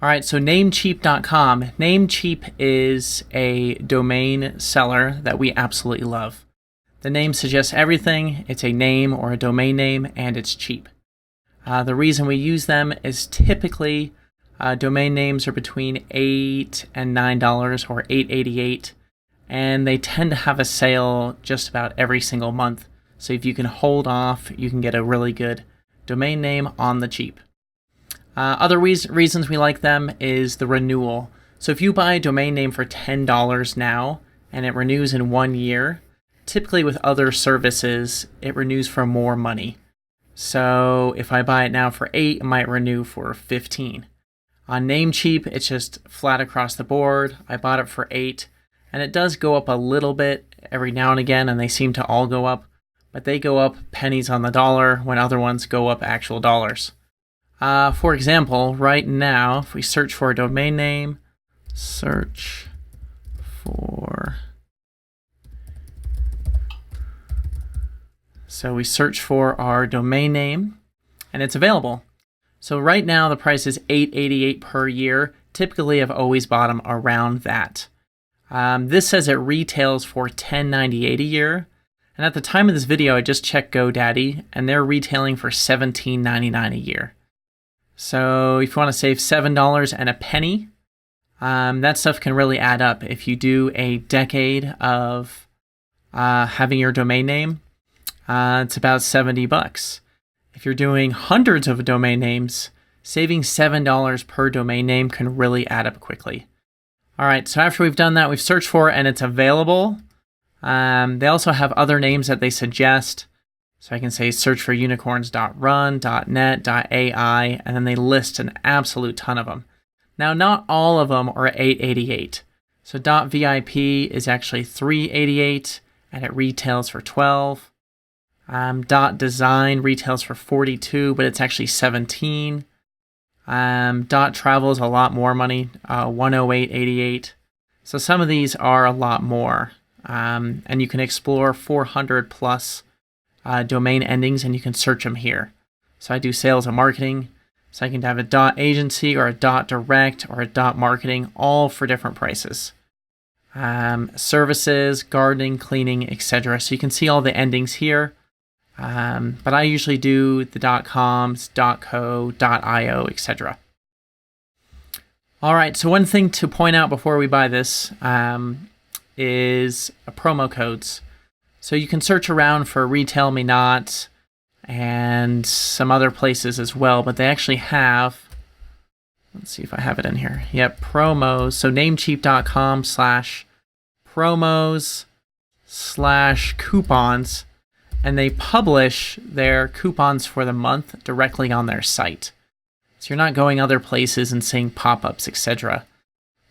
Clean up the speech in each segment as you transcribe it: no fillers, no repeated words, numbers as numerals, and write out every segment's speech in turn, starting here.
All right, so Namecheap.com. Namecheap is a domain seller that we absolutely love. The name suggests everything. It's a name or a domain name, and it's cheap. The reason we use them is typically domain names are between $8 and $9 or $8.88, and they tend to have a sale just about every single month. So if you can hold off, you can get a really good domain name on the cheap. Other reasons we like them is the renewal. So if you buy a domain name for $10 now and it renews in 1 year, typically with other services, it renews for more money. So if I buy it now for $8, it might renew for $15. On Namecheap, it's just flat across the board. I bought it for $8, and it does go up a little bit every now and again, and they seem to all go up, but they go up pennies on the dollar when other ones go up actual dollars. For example, right now, if we search for a domain name, search for... So we search for our domain name, and it's available. So right now, the price is $8.88 per year. Typically, I've always bought them around that. This says it retails for $10.98 a year. And at the time of this video, I just checked GoDaddy, and they're retailing for $17.99 a year. So if you want to save $7 and a penny, that stuff can really add up. If you do a decade of having your domain name, it's about $70. If you're doing hundreds of domain names, saving $7 per domain name can really add up quickly. All right, so after we've done that, we've searched for it and it's available. They also have other names that they suggest. So I can say search for unicorns.run, .net, .ai, and then they list an absolute ton of them. Now, not all of them are $8.88. So .vip is actually $3.88 and it retails for $12. .design retails for $42, but it's actually $17. .travel is a lot more money, $108.88. So some of these are a lot more. And you can explore 400 plus domain endings, and you can search them here. So I do sales and marketing. So I can have a .agency or a .direct or a .marketing, all for different prices. Services, gardening, cleaning, etc. So you can see all the endings here. But I usually do the .coms, .co, .io, etc. All right, so one thing to point out before we buy this is promo codes. So you can search around for Retail Me Not and some other places as well, but they actually have, let's see if I have it in here. Yep, promos. So namecheap.com/promos/coupons, and they publish their coupons for the month directly on their site. So you're not going other places and seeing pop-ups, etc.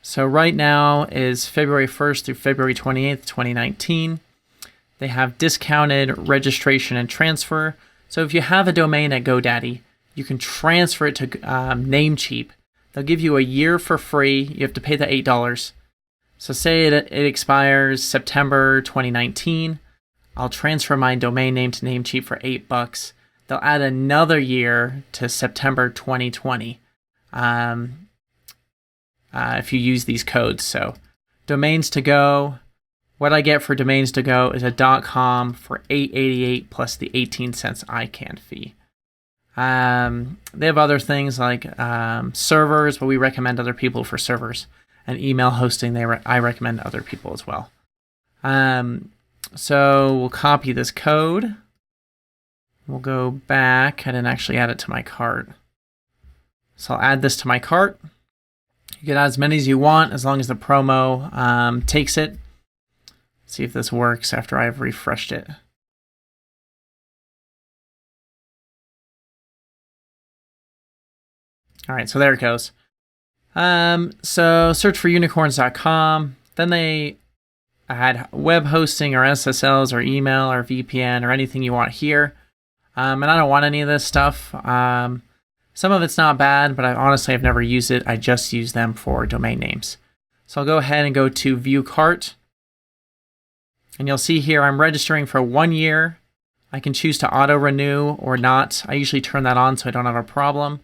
So right now is February 1st through February 28th, 2019. They have discounted registration and transfer. So if you have a domain at GoDaddy, you can transfer it to Namecheap. They'll give you a year for free. You have to pay the $8. So say it expires September 2019. I'll transfer my domain name to Namecheap for $8. They'll add another year to September 2020 if you use these codes. So domains to go. What I get for domains to go is a .com for $8.88 plus the 18 cents ICANN fee. They have other things like servers, but we recommend other people for servers, and email hosting. I recommend other people as well. So we'll copy this code. We'll go back. I didn't actually add it to my cart. So I'll add this to my cart. You can add as many as you want as long as the promo takes it. See if this works after I've refreshed it. All right, so there it goes. So search for unicorns.com. Then they add web hosting or SSLs or email or VPN or anything you want here. And I don't want any of this stuff. Some of it's not bad, but honestly, I've never used it. I just use them for domain names. So I'll go ahead and go to View Cart. And you'll see here I'm registering for 1 year. I can choose to auto-renew or not. I usually turn that on so I don't have a problem.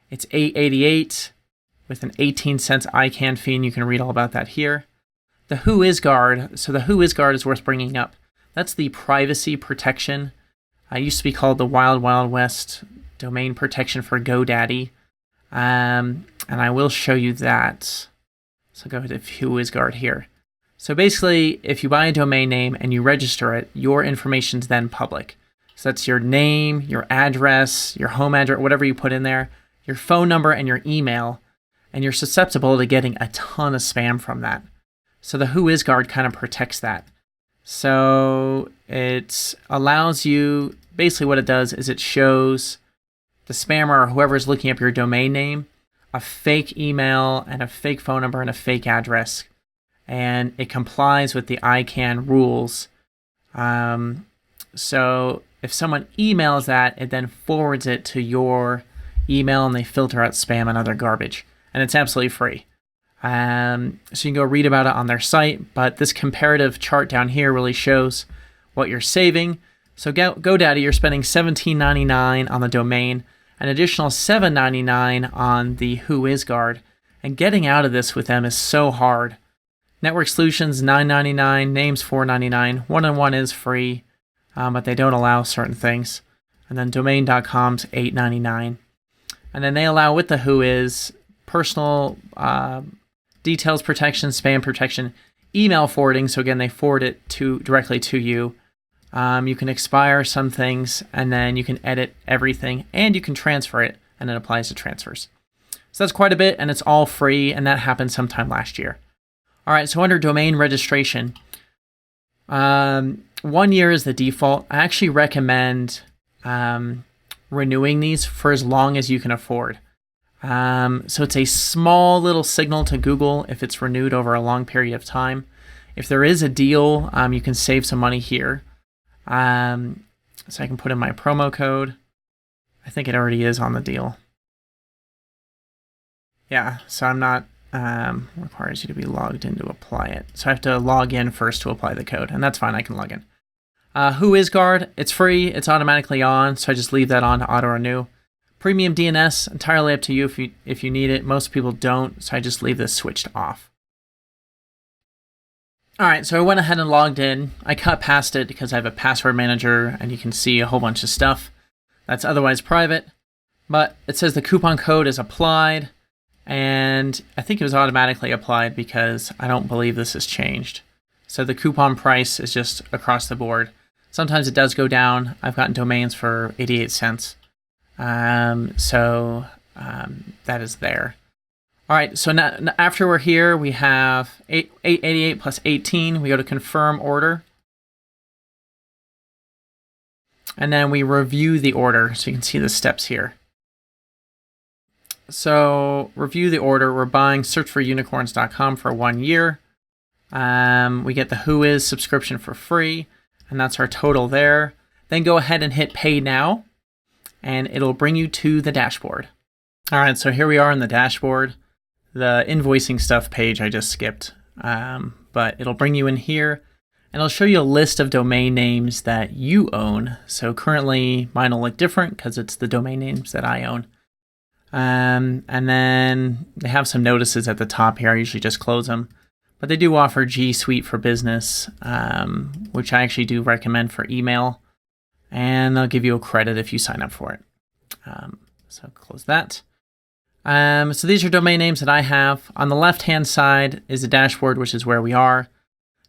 It's $8.88. with an 18-cent ICANN fee, and you can read all about that here. The WhoIsGuard. So the WhoIsGuard is worth bringing up. That's the privacy protection. It used to be called the Wild Wild West domain protection for GoDaddy. And I will show you that. So go to WhoIsGuard here. So basically, if you buy a domain name and you register it, your information's then public. So that's your name, your address, your home address, whatever you put in there, your phone number and your email, and you're susceptible to getting a ton of spam from that. So the WhoIsGuard kind of protects that. So it allows you, basically what it does is it shows the spammer or whoever's looking up your domain name a fake email and a fake phone number and a fake address. And it complies with the ICANN rules. So if someone emails that, it then forwards it to your email and they filter out spam and other garbage. And it's absolutely free. So you can go read about it on their site, but this comparative chart down here really shows what you're saving. So GoDaddy, you're spending $17.99 on the domain, an additional $7.99 on the WhoIsGuard, and getting out of this with them is so hard. Network Solutions $9.99, Names $4.99, one-on-one is free, but they don't allow certain things. And then Domain.com's $8.99. And then they allow with the Whois personal details protection, spam protection, email forwarding. So again, they forward it directly to you. You can expire some things, and then you can edit everything, and you can transfer it, and it applies to transfers. So that's quite a bit, and it's all free, and that happened sometime last year. All right, so under domain registration, 1 year is the default. I actually recommend renewing these for as long as you can afford. So it's a small little signal to Google if it's renewed over a long period of time. If there is a deal, you can save some money here. So I can put in my promo code. I think it already is on the deal. Yeah, so I'm not, requires you to be logged in to apply it. So I have to log in first to apply the code, and that's fine, I can log in. WhoIsGuard, it's free, it's automatically on, so I just leave that on to auto renew. Premium DNS, entirely up to you if you need it. Most people don't, so I just leave this switched off. All right, so I went ahead and logged in. I cut past it because I have a password manager, and you can see a whole bunch of stuff that's otherwise private. But it says the coupon code is applied, and I think it was automatically applied because I don't believe this has changed. So the coupon price is just across the board. Sometimes it does go down. I've gotten domains for 88 cents. So that is there. All right, so now after we're here, we have 888 plus 18. We go to confirm order. And then we review the order, so you can see the steps here. So review the order. We're buying searchforunicorns.com for 1 year. We get the Whois subscription for free, and that's our total there. Then go ahead and hit pay now, and it'll bring you to the dashboard. All right, so here we are in the dashboard. The invoicing stuff page I just skipped, but it'll bring you in here, and it'll show you a list of domain names that you own. So currently mine will look different because it's the domain names that I own. And then they have some notices at the top here. I usually just close them. But they do offer G Suite for Business, which I actually do recommend for email. And they'll give you a credit if you sign up for it. So close that. So these are domain names that I have. On the left-hand side is the dashboard, which is where we are.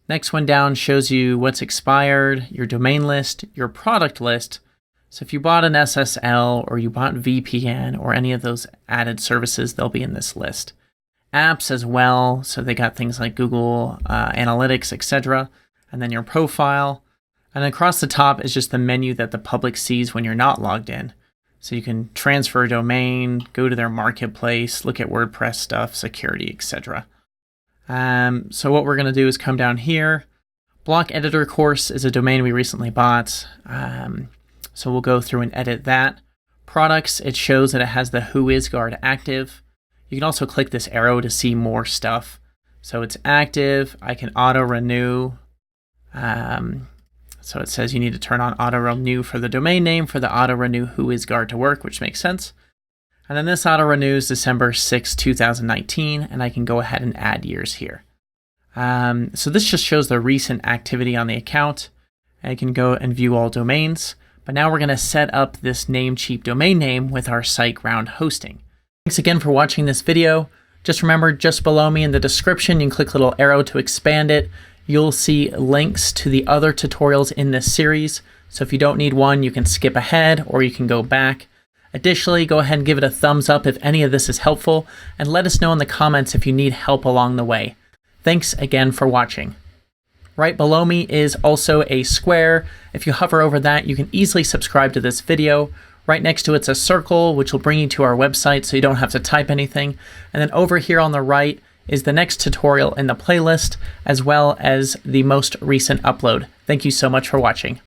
Next one down shows you what's expired, your domain list, your product list. So if you bought an SSL or you bought VPN or any of those added services, they'll be in this list. Apps as well, so they got things like Google Analytics, etc. And then your profile. And across the top is just the menu that the public sees when you're not logged in. So you can transfer a domain, go to their marketplace, look at WordPress stuff, security, etc. So what we're going to do is come down here. Block Editor Course is a domain we recently bought. So we'll go through and edit that. Products, it shows that it has the WhoIsGuard active. You can also click this arrow to see more stuff. So it's active. I can auto renew. So it says you need to turn on auto renew for the domain name for the auto renew WhoIsGuard to work, which makes sense. And then this auto renews December 6, 2019, and I can go ahead and add years here. So this just shows the recent activity on the account. I can go and view all domains, but now we're going to set up this Namecheap domain name with our SiteGround hosting. Thanks again for watching this video. Just remember, just below me in the description, you can click the little arrow to expand it. You'll see links to the other tutorials in this series. So if you don't need one, you can skip ahead or you can go back. Additionally, go ahead and give it a thumbs up if any of this is helpful, and let us know in the comments if you need help along the way. Thanks again for watching. Right below me is also a square. If you hover over that, you can easily subscribe to this video. Right next to it's a circle, which will bring you to our website so you don't have to type anything. And then over here on the right is the next tutorial in the playlist, as well as the most recent upload. Thank you so much for watching.